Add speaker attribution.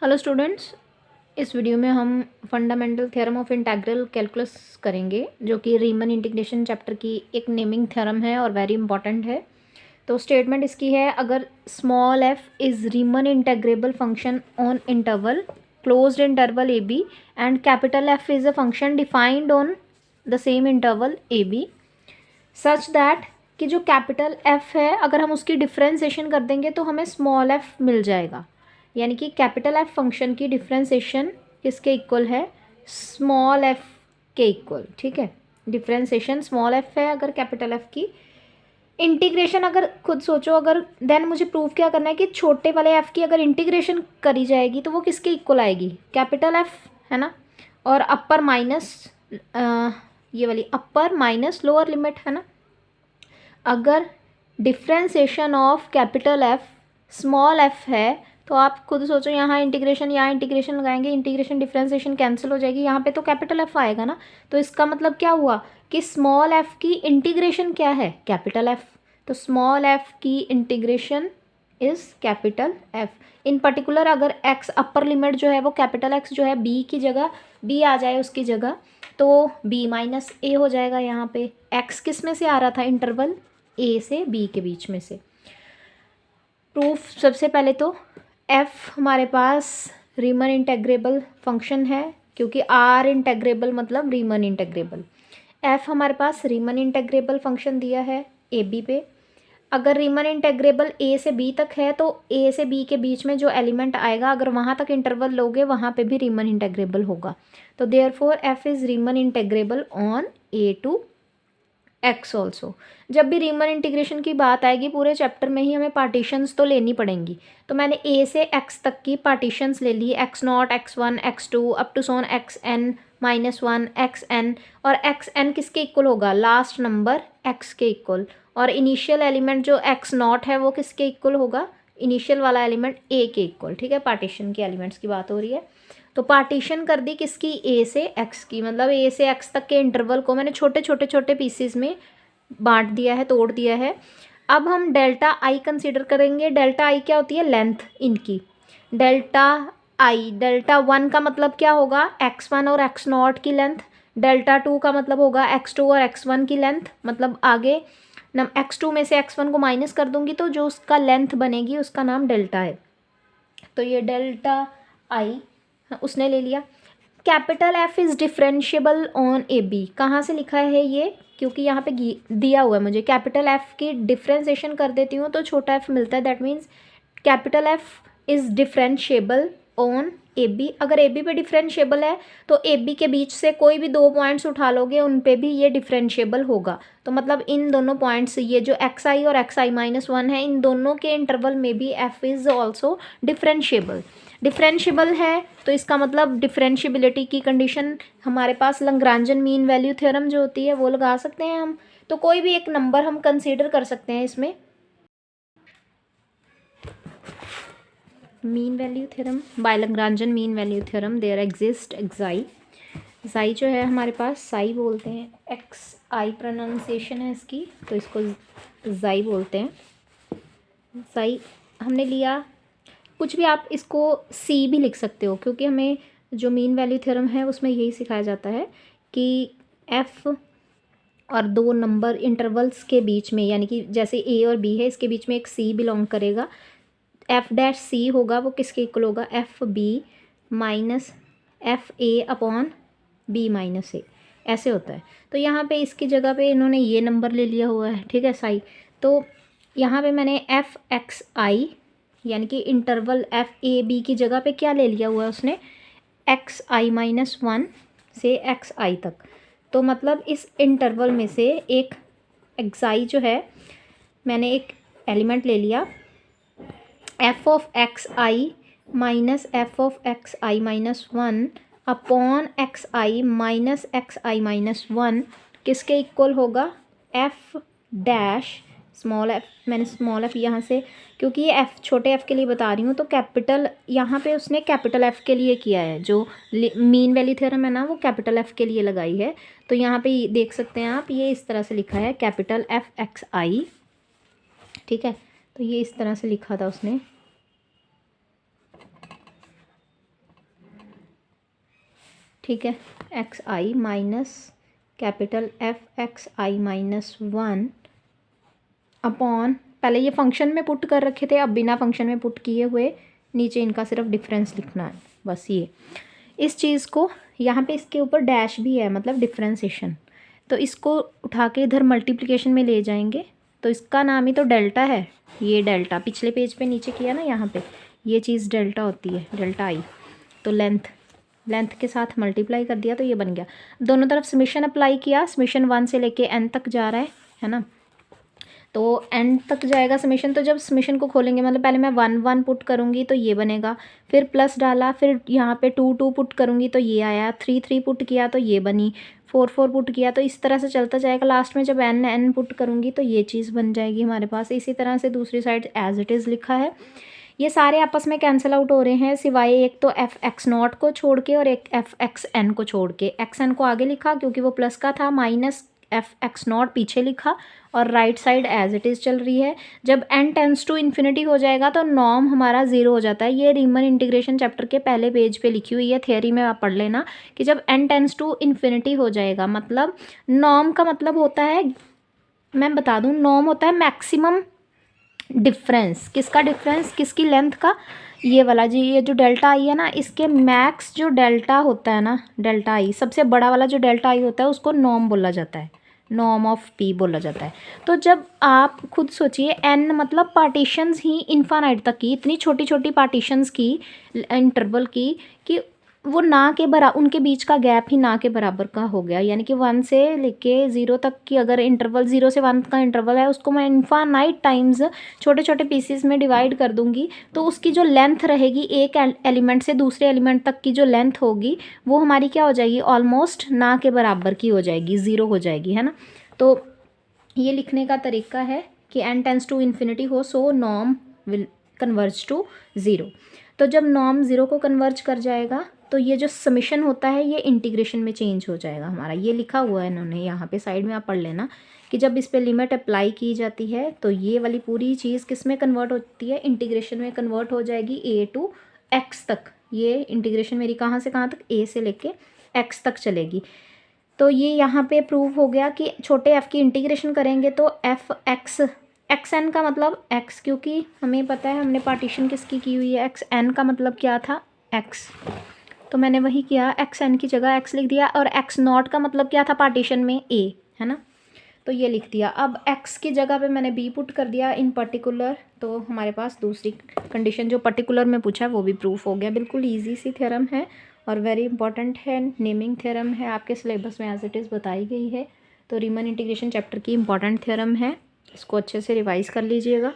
Speaker 1: Hello students, इस video में हम fundamental theorem of integral calculus करेंगे, जो कि रीमन इंटीग्रेशन चैप्टर की एक नेमिंग थ्योरम है और वेरी इंपॉर्टेंट है। तो स्टेटमेंट इसकी है, अगर small f is Riemann integrable function on interval closed interval a b and capital F is a function defined on the same interval a b such that कि जो capital F है अगर हम उसकी डिफ्रेंसिएशन कर देंगे तो हमें स्मॉल एफ मिल जाएगा। यानी कि कैपिटल एफ फंक्शन की डिफ्रेंसिएशन किसके इक्वल है? स्मॉल एफ के इक्वल। ठीक है, डिफ्रेंसिएशन स्मॉल एफ है अगर कैपिटल एफ की। इंटीग्रेशन अगर खुद सोचो, अगर देन मुझे प्रूव क्या करना है कि छोटे वाले एफ की अगर इंटीग्रेशन करी जाएगी तो वो किसके इक्वल आएगी? कैपिटल एफ, है ना। और अपर माइनस ये वाली अपर माइनस लोअर लिमिट, है ना। अगर differentiation of capital F small F है तो आप खुद सोचो, यहाँ इंटीग्रेशन लगाएंगे, इंटीग्रेशन डिफ्रेंसिएशन कैंसिल हो जाएगी, यहाँ पे तो कैपिटल एफ आएगा ना। तो इसका मतलब क्या हुआ कि स्मॉल एफ की इंटीग्रेशन क्या है? Capital F. तो स्मॉल एफ की integration is capital F. In particular अगर एक्स अपर लिमिट जो है वो कैपिटल एक्स जो है बी की जगह बी आ जाए उसकी जगह, तो बी माइनस ए हो जाएगा। यहाँ पे एक्स किस में से आ रहा था? इंटरवल ए से बी के बीच में से। प्रूफ, सबसे पहले तो एफ हमारे पास रीमन इंटेग्रेबल फंक्शन है, क्योंकि आर इंटेग्रेबल मतलब रीमन इंटेग्रेबल। एफ हमारे पास रीमन इंटेग्रेबल फंक्शन दिया है ए बी पे। अगर रीमन इंटेग्रेबल ए से बी तक है तो ए से बी के बीच में जो एलिमेंट आएगा अगर वहाँ तक इंटरवल लोगे वहाँ पे भी रीमन इंटेग्रेबल होगा। तो therefore f is Riemann integrable on a to x also. जब भी रीमन इंटीग्रेशन की बात आएगी पूरे चैप्टर में ही हमें पार्टीशंस तो लेनी पड़ेंगी। तो मैंने ए से एक्स तक की पार्टीशंस ले ली, x naught, x one, x two, up to so on x n minus one, x n. और एक्स एन किसके इक्वल होगा? लास्ट नंबर एक्स के इक्वल। और इनिशियल एलिमेंट जो एक्स नॉट है वो किसके इक्वल होगा? इनिशियल वाला एलिमेंट ए के इक्वल। ठीक है, पार्टीशन के एलिमेंट्स की बात हो रही है। तो पार्टीशन कर दी किसकी? ए से एक्स की। मतलब ए से एक्स तक के इंटरवल को मैंने छोटे छोटे छोटे पीसेस में बांट दिया है, तोड़ दिया है। अब हम डेल्टा आई कंसीडर करेंगे। डेल्टा आई क्या होती है? लेंथ इनकी। डेल्टा आई, डेल्टा वन का मतलब क्या होगा? एक्स वन और एक्स नॉट की लेंथ। डेल्टा टू का मतलब होगा एक्स टू और एक्स वन की लेंथ। मतलब आगे एक्स टू में से एक्स वन को माइनस कर दूंगी तो जो उसका लेंथ बनेगी उसका नाम डेल्टा है। तो ये डेल्टा आई उसने ले लिया। Capital F is differentiable on A B. कहाँ से लिखा है ये? क्योंकि यहाँ पे दिया हुआ है मुझे। कैपिटल एफ की डिफ्रेंसिएशन कर देती हूँ तो छोटा एफ मिलता है। That means capital F is differentiable on A B. अगर ए बी पे डिफरेंशिएबल है तो ए बी के बीच से कोई भी दो पॉइंट्स उठा लोगे उन पे भी ये डिफरेंशिएबल होगा। तो मतलब इन दोनों पॉइंट्स, ये जो एक्स आई और एक्स आई माइनस वन है, इन दोनों के इंटरवल में भी F is also differentiable. Differentiable है तो इसका मतलब डिफरेंशिएबिलिटी की कंडीशन हमारे पास लैग्रांजन मीन वैल्यू थ्योरम जो होती है वो लगा सकते हैं हम। तो कोई भी एक नंबर हम कंसीडर कर सकते हैं इसमें। Mean value theorem by Lagrangian mean value theorem there exist a xi. Xi जो है हमारे पास साई बोलते हैं, एक्स आई प्रोनाउंसिएशन है इसकी, तो इसको जाई बोलते हैं। साई हमने लिया। कुछ भी आप इसको सी भी लिख सकते हो, क्योंकि हमें जो मीन वैल्यू थ्योरम है उसमें यही सिखाया जाता है कि एफ और दो नंबर इंटरवल्स के बीच में, यानी कि जैसे ए और बी है इसके बीच में एक सी बिलोंग करेगा। एफ डैश सी होगा वो किसके इक्वल होगा? F b minus f a upon b minus a, ऐसे होता है। तो यहाँ पे इसकी जगह पे इन्होंने ये नंबर ले लिया हुआ है। ठीक है, साई। तो यहाँ पे मैंने एफ एक्स आई यानी कि इंटरवल एफ ए बी की जगह पे क्या ले लिया हुआ है उसने? एक्स आई माइनस वन से एक्स आई तक। तो मतलब इस इंटरवल में से एक एक्साई जो है मैंने एक एलिमेंट ले लिया, F of x I minus F of x I minus one upon x I minus x I minus one किसके इक्वल होगा? F dash small F. मैंने स्मॉल एफ यहाँ से, क्योंकि ये एफ छोटे एफ के लिए बता रही हूँ, तो कैपिटल यहाँ पे उसने कैपिटल एफ के लिए किया है। जो मीन वैल्यू थ्योरम है ना वो कैपिटल एफ के लिए लगाई है। तो यहाँ पे देख सकते हैं आप, ये इस तरह से लिखा है कैपिटल एफ एक्स आई। ठीक है, तो ये इस तरह से लिखा था उसने। ठीक है, एक्स आई माइनस कैपिटल एफ एक्स आई माइनस 1 अपॉन, पहले ये फंक्शन में पुट कर रखे थे, अब बिना फंक्शन में पुट किए हुए नीचे इनका सिर्फ डिफरेंस लिखना है बस। ये इस चीज़ को यहाँ पे इसके ऊपर डैश भी है, मतलब डिफ्रेंसिएशन, तो इसको उठा के इधर मल्टीप्लिकेशन में ले जाएंगे, तो इसका नाम ही तो डेल्टा है। ये डेल्टा पिछले पेज पे नीचे किया ना, यहाँ पे ये चीज़ डेल्टा होती है, डेल्टा आई। तो लेंथ के साथ मल्टीप्लाई कर दिया तो ये बन गया। दोनों तरफ समेशन अप्लाई किया, समेशन 1 से लेके n तक जा रहा है ना, तो n तक जाएगा समेशन। तो जब समेशन को खोलेंगे, मतलब पहले मैं 1 1 पुट करूँगी तो ये बनेगा, फिर प्लस डाला, फिर यहाँ पे 2 2 पुट करूँगी तो ये आया, 3 3 पुट किया तो ये बनी, 4 4 पुट किया, तो इस तरह से चलता जाएगा। लास्ट में जब n पुट करूँगी तो ये चीज़ बन जाएगी हमारे पास। इसी तरह से दूसरी साइड एज इट इज़ लिखा है। ये सारे आपस में कैंसिल आउट हो रहे हैं, सिवाय एक तो एफ एक्स नॉट को छोड़ के और एक एफ एक्स एन को छोड़ के। एक्स एन को आगे लिखा क्योंकि वो प्लस का था, माइनस एफ एक्स नॉट पीछे लिखा, और right side as it is चल रही है। जब n टेंस टू इन्फिनिटी हो जाएगा तो नॉर्म हमारा 0 हो जाता है। ये रीमन इंटीग्रेशन चैप्टर के पहले पेज पे लिखी हुई है, थियरी में आप पढ़ लेना कि जब n टेंस टू इन्फिनिटी हो जाएगा, मतलब नॉर्म का मतलब होता है, मैं बता दूं, नॉर्म होता है मैक्सिमम डिफरेंस। किसका डिफरेंस, किसकी लेंथ का, ये वाला जी, ये जो डेल्टा आई है ना, इसके मैक्स जो डेल्टा होता है ना, डेल्टा आई सबसे बड़ा वाला जो डेल्टा आई होता है उसको नॉर्म बोला जाता है, नॉर्म ऑफ पी बोला जाता है। तो जब आप खुद सोचिए, एन मतलब पार्टीशंस ही इन्फानाइट तक की, इतनी छोटी छोटी पार्टीशंस की इंटरवल की कि वो ना के बराबर, उनके बीच का गैप ही ना के बराबर का हो गया। यानी कि 1 से लेके 0 तक की अगर इंटरवल, 0 से 1 का इंटरवल है, उसको मैं इन्फानाइट टाइम्स छोटे छोटे पीसेस में डिवाइड कर दूंगी, तो उसकी जो लेंथ रहेगी एक एलिमेंट से दूसरे एलिमेंट तक की जो लेंथ होगी वो हमारी क्या हो जाएगी, ऑलमोस्ट ना के बराबर की हो जाएगी, 0 हो जाएगी, है ना। तो ये लिखने का तरीका है कि n टेंस टू इन्फिनिटी हो सो नॉर्म विल कन्वर्ज टू 0। तो जब नॉर्म 0 को कन्वर्ज कर जाएगा तो ये जो समेशन होता है ये इंटीग्रेशन में चेंज हो जाएगा हमारा। ये लिखा हुआ है इन्होंने यहाँ पे साइड में, आप पढ़ लेना कि जब इस पे लिमिट अप्लाई की जाती है तो ये वाली पूरी चीज़ किस में कन्वर्ट होती है, इंटीग्रेशन में कन्वर्ट हो जाएगी a टू x तक। ये इंटीग्रेशन मेरी कहाँ से कहाँ तक, a से लेके x तक चलेगी। तो ये यहाँ पे प्रूव हो गया कि छोटे f की इंटीग्रेशन करेंगे तो एफ एक्स, एक्स एन का मतलब x, क्योंकि हमें पता है हमने पार्टीशन किसकी की हुई है, एक्स एन का मतलब क्या था, x, तो मैंने वही किया, एक्स एन की जगह x लिख दिया। और एक्स नॉट का मतलब क्या था पार्टीशन में, a, है ना, तो ये लिख दिया। अब x की जगह पे मैंने b पुट कर दिया इन पर्टिकुलर, तो हमारे पास दूसरी कंडीशन जो पर्टिकुलर में पूछा है वो भी प्रूफ हो गया। बिल्कुल ईजी सी थ्योरम है और वेरी इंपॉर्टेंट है, नेमिंग थ्योरम है, आपके सिलेबस में एज इट इज़ बताई गई है। तो रीमन इंटीग्रेशन चैप्टर की इंपॉर्टेंट थ्योरम है, इसको अच्छे से रिवाइज़ कर लीजिएगा।